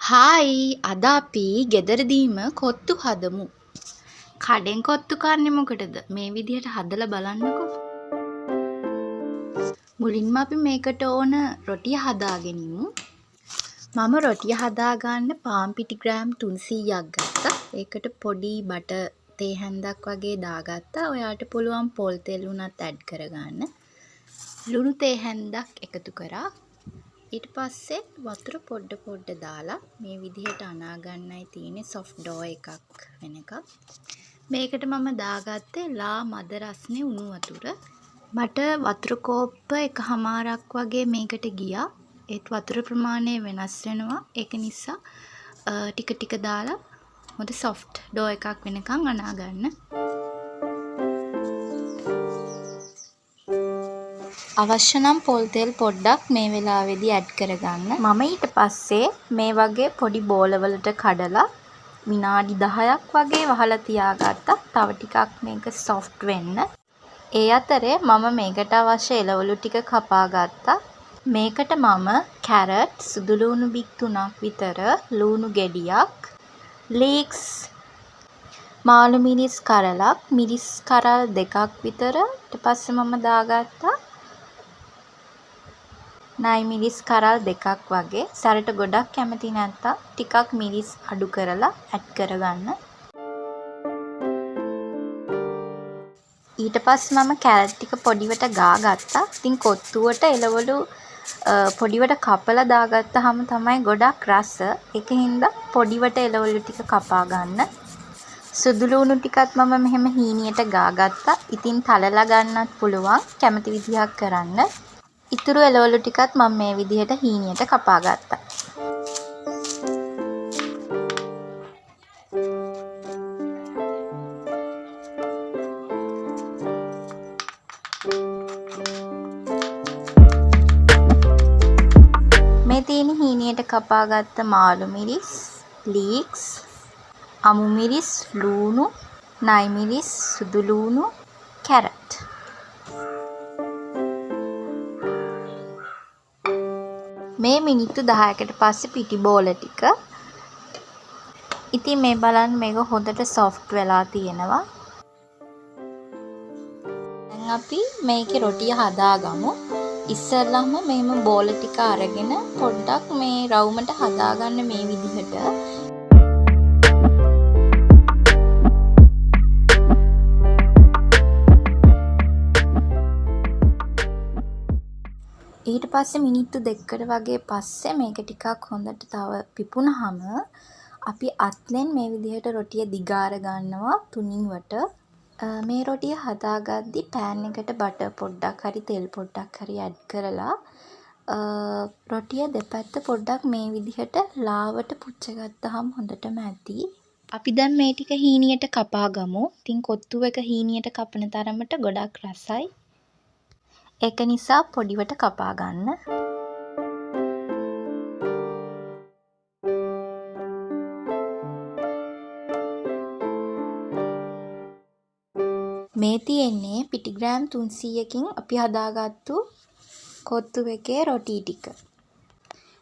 Hi අද අපි ගෙදරදීම කොත්තු හදමු. කඩෙන් කොත්තු කන්නේ මොකටද? මේ විදිහට හදලා බලන්නකෝ. මුලින්ම අපි මේකට ඕන රොටිය හදාගෙනිමු. මම රොටිය හදාගන්න පාන් පිටි ග්‍රෑම් 300ක් ගත්තා. ඒකට පොඩි බටර් තේ හැන්දක් වගේ දාගත්තා. ඔයාට පුළුවන් පොල් තෙල් උනත් ඇඩ් කරගන්න. ලුණු තේ හැන්දක් එකතු කරා. ඊට පස්සේ වතුර පොඩ දාලා මේ විදිහට අනා ගන්නයි තියෙන්නේ සොෆ්ට් ඩෝ එකක් වෙනකම්. මේකට මම දාගත්තේ ලා මද රස්නේ උණු වතුර. මට වතුර කෝප්ප එකහමාරක් වගේ මේකට ගියා. ඒත් වතුර ප්‍රමාණය වෙනස් වෙනවා. ඒක නිසා ටික ටික දාලා හොඳ සොෆ්ට් ඩෝ එකක් වෙනකම් අනා ගන්න. අවශ්‍ය නම් පොල් තෙල් පොඩ්ඩක් මේ වෙලාවේදී ඇඩ් කරගන්න. මම ඊට පස්සේ මේ වගේ පොඩි බෝලවලට කඩලා විනාඩි 10ක් වගේ වහලා තියාගත්තා. තව ටිකක් මේක සොෆ්ට් වෙන්න. ඒ අතරේ මම මේකට අවශ්‍ය එළවලු ටික කපා ගත්තා. මේකට මම කැරට් සුදු ලූණු බික් 3ක් විතර, ලූණු ගෙඩියක්, ලීක්ස් මාළු මිරිස් කරලක්, මිරිස් කරල් 2ක් විතර. ඊට පස්සේ මම දාගත්තා නයි මිරිස් කරල් 2ක් වගේ. සැරට ගොඩක් කැමති නැත්තම් ටිකක් මිරිස් අඩු කරලා ඇඩ් කරගන්න. ඊට පස්සේ මම කැරට් ටික පොඩිවට ගාගත්තා. ඉතින් කොත්තුවට එළවලු පොඩිවට කපලා දාගත්තාම තමයි ගොඩක් රස. ඒකින්ද පොඩිවට එළවලු ටික කපා ගන්න. සුදු ලූණු ටිකත් මම මෙහෙම හීනියට ගාගත්තා. ඉතින් තලලා ගන්නත් පුළුවන් කැමති විදිහක් කරන්න. ඉතුරු එළවලු ටිකත් මම මේ විදිහට හීනියට කපා ගත්තා. මේ තියෙන හීනියට කපාගත්ත මාළු මිරිස්, ලීක්ස්, අමු මිරිස්, ලූණු, නයි මිරිස්, සුදු ලූණු, කැරට්. මේ මිනිත්තු 10කට පස්සේ පිටි බෝල ටික. ඉතින් මේ බලන්න මේක හොඳට සොෆ්ට් වෙලා තියෙනවා. දැන් අපි මේකේ රොටිය හදාගමු. ඉස්සෙල්ලාම මෙහෙම බෝල ටික අරගෙන පොඩ්ඩක් මේ රවුමට හදාගන්න මේ විදිහට. ඊට පස්සේ මිනිත්තු 2කට වගේ පස්සේ මේක ටිකක් හොඳට තව පිපුණාම අපි අත්ලෙන් මේ විදිහට රොටිය දිගාර ගන්නවා තුනින්වට. මේ රොටිය හදාගද්දි පෑන් එකට බටර් පොඩ්ඩක් හරි තෙල් පොඩ්ඩක් හරි ඇඩ් කරලා රොටිය දෙපැත්ත පොඩ්ඩක් මේ විදිහට ලාවට පුච්ච ගත්තාම හොඳටම ඇති. අපි දැන් මේ ටික හීනියට කපා ගමු. ඉතින් කොත්තු එක හීනියට කපන තරමට ගොඩක් රසයි. ඒක නිසා පොඩිවට කපා ගන්න. මේ තියෙන්නේ පිටි ග්‍රෑම් 300කින් අපි හදාගත්තු කොත්තු එකේ රොටි ටික.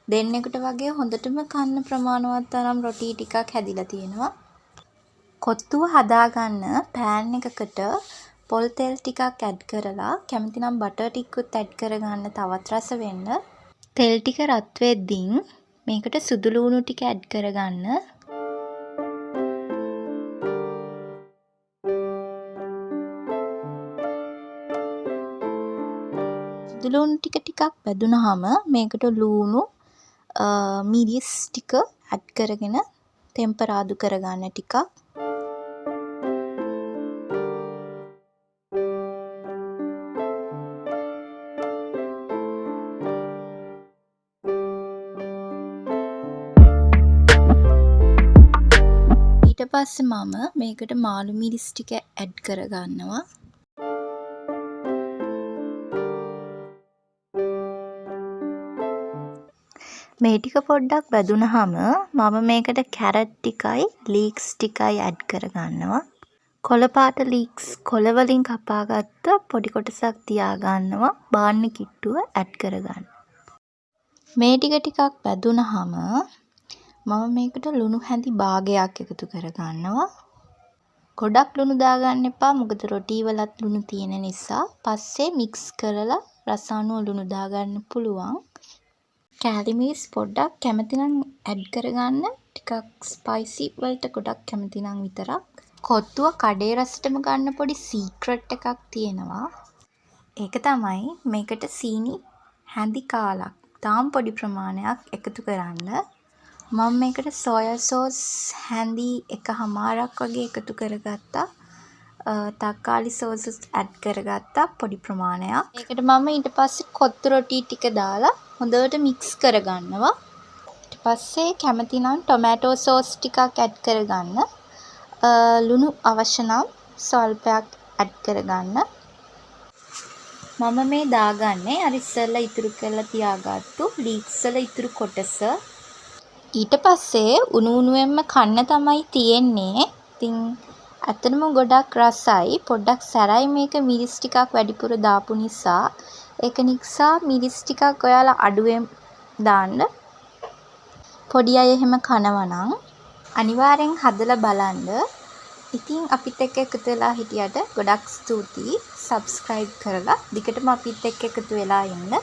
දෙන්නෙකුට වගේ හොඳටම කන්න ප්‍රමාණවත් තරම් රොටි ටිකක් හැදිලා තියෙනවා. කොත්තුව හදාගන්න පෑන් එකකට පොල් තෙල් ටිකක් ඇඩ් කරලා කැමති නම් බටර් ටිකකුත් ඇඩ් කරගන්න තවත් රස වෙන්න. තෙල් ටික රත් වෙද්දී මේකට සුදු ලූණු ටික ඇඩ් කරගන්න. සුදු ලූණු ටිකක් වැදුනහම මේකට ලූණු මිරිස් ටික ඇඩ් කරගෙන ටෙම්පරාදු කරගන්න ටිකක්. ඊට පස්සේ මම මේකට මාළු මිරිස් ටික ඇඩ් කරගන්නවා. මේ ටික පොඩ්ඩක් වැදුනහම මම මේකට කැරට් ටිකයි ලීක්ස් ටිකයි ඇඩ් කරගන්නවා. කොළ පාට ලීක්ස් කොළ වලින් කපාගත්ත පොඩි කොටසක් තියාගන්නවා. බාන්න කිට්ටුව ඇඩ් කරගන්න. මේ ටික ටිකක් වැදුනහම මම මේකට ලුණු හැඳි භාගයක් එකතු කරගන්නවා. ගොඩක් ලුණු දාගන්න එපා මොකද රොටි වලත් ලුණු තියෙන නිසා. පස්සේ මික්ස් කරලා රස අනුව ලුණු දාගන්න පුළුවන්. කෑලි මිරිස් පොඩ්ඩක් කැමති නම් ඇඩ් කරගන්න. ටිකක් ස්පයිසි වලට ගොඩක් කැමති නම් විතරක්. කොත්තුව කඩේ රසටම ගන්න පොඩි සීක්‍රට් එකක් තියෙනවා. ඒක තමයි මේකට සීනි හැඳි කාලක් තාම පොඩි ප්‍රමාණයක් එකතු කරන්න. මම මේකට සෝයා සෝස් හැඳි 1/2ක් වගේ එකතු කරගත්තා. තක්කාලි සෝස් ඇඩ් කරගත්තා පොඩි ප්‍රමාණයක්. ඒකට මම ඊට පස්සේ කොත්තු රොටි ටික දාලා හොඳට මික්ස් කරගන්නවා. ඊට පස්සේ කැමති නම් ටොමැටෝ සෝස් ටිකක් ඇඩ් කරගන්න. ලුණු අවශ්‍ය නම් ස්වල්පයක් ඇඩ් කරගන්න. මම මේ දාගන්නේ අර ඉස්සෙල්ලා ඉතුරු කරලා තියාගත්තු ලීක්ස් වල ඉතුරු කොටස. ඊට පස්සේ උණු උණුවෙන්ම කන්න තමයි තියෙන්නේ. ඉතින් ඇත්තටම ගොඩක් රසයි. පොඩ්ඩක් සැරයි මේක මිරිස් ටිකක් වැඩිපුර දාපු නිසා. ඒක නිසා මිරිස් ටිකක් ඔයාලා අඩුවෙන් දාන්න. පොඩි අය එහෙම කනවා නම් අනිවාර්යෙන් හදලා බලන්න. ඉතින් අපිත් එක්ක එකතු වෙලා හිටියට ගොඩක් ස්තුතියි. subscribe කරලා දිගටම අපිත් එක්ක එකතු වෙලා ඉන්න.